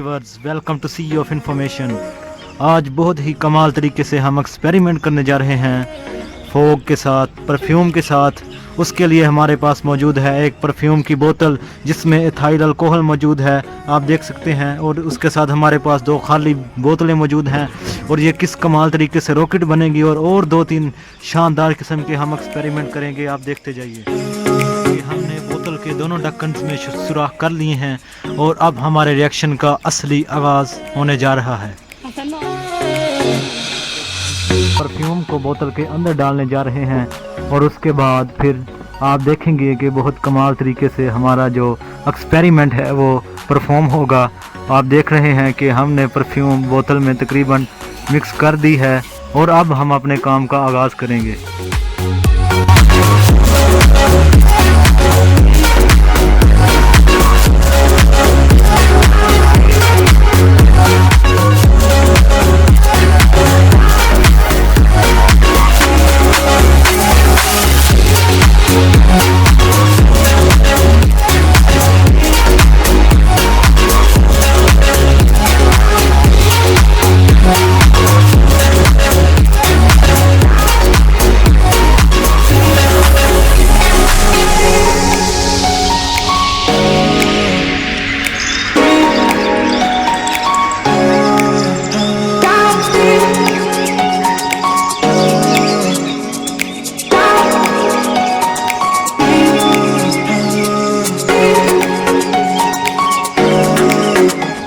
Viewers, welcome to sea of information. आज बहुत ही कमाल तरीके से हम एक्सपेरिमेंट करने जा रहे हैं फॉग के साथ, परफ्यूम के साथ। उसके लिए हमारे पास मौजूद है एक परफ्यूम की बोतल जिसमें एथाइल अल्कोहल मौजूद है, आप देख सकते हैं। और उसके साथ हमारे पास 2 खाली बोतलें मौजूद हैं। और ये किस कमाल तरीके से रॉकेट बनेगी और 2-3 शानदार किस्म के हम एक्सपेरिमेंट करेंगे, आप देखते जाइए। हमने बोतल के दोनों ढक्कन में सुराख कर लिए हैं और अब हमारे रिएक्शन का असली आगाज होने जा रहा है। परफ्यूम को बोतल के अंदर डालने जा रहे हैं और उसके बाद फिर आप देखेंगे कि बहुत कमाल तरीके से हमारा जो एक्सपेरिमेंट है वो परफॉर्म होगा। आप देख रहे हैं कि हमने परफ्यूम बोतल में तकरीबन मिक्स कर दी है और अब हम अपने काम का आगाज़ करेंगे।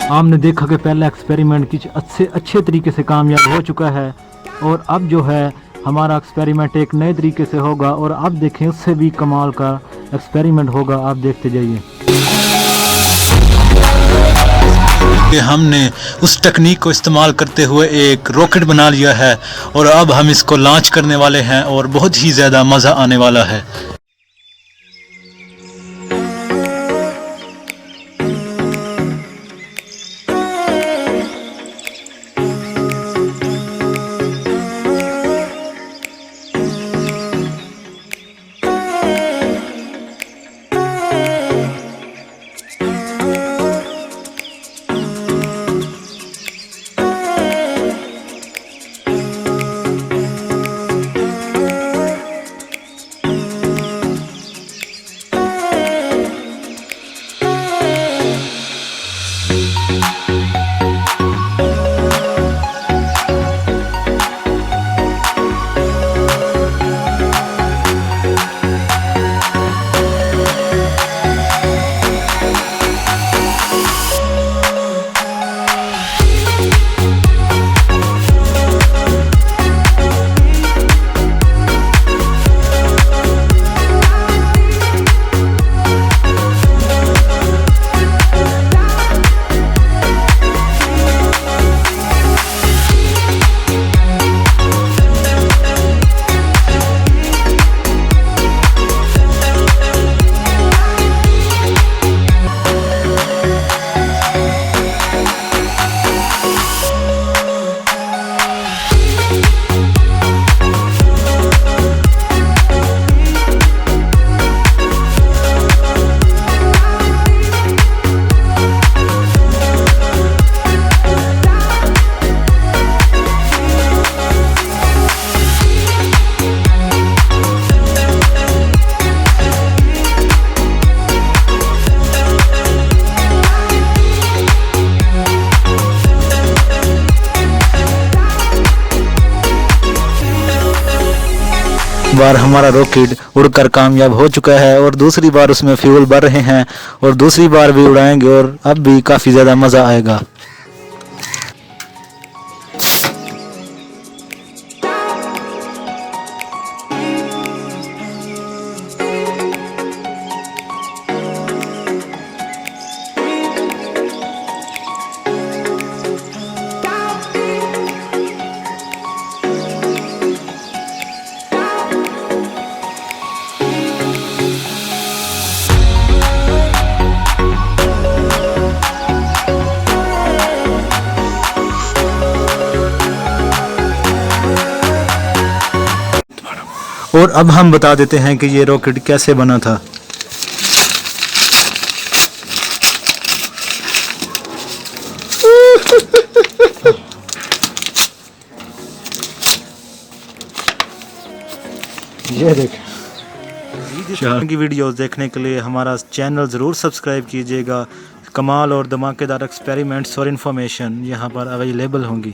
हमने देखा कि पहला एक्सपेरिमेंट कुछ अच्छे तरीके से कामयाब हो चुका है और अब जो है हमारा एक्सपेरिमेंट एक नए तरीके से होगा और अब देखें उससे भी कमाल का एक्सपेरिमेंट होगा, आप देखते जाइए। हमने उस टेक्निक को इस्तेमाल करते हुए एक रॉकेट बना लिया है और अब हम इसको लॉन्च करने वाले हैं और बहुत ही ज़्यादा मज़ा आने वाला है। बार हमारा रॉकेट उड़कर कामयाब हो चुका है और दूसरी बार उसमें फ्यूल भर रहे हैं और दूसरी बार भी उड़ाएंगे और अब भी काफ़ी ज़्यादा मज़ा आएगा। और अब हम बता देते हैं कि ये रॉकेट कैसे बना था। ये देख इस तरह की वीडियोस देखने के लिए हमारा चैनल ज़रूर सब्सक्राइब कीजिएगा। कमाल और धमाकेदार एक्सपेरिमेंट्स और इन्फॉर्मेशन यहाँ पर अवेलेबल होंगी।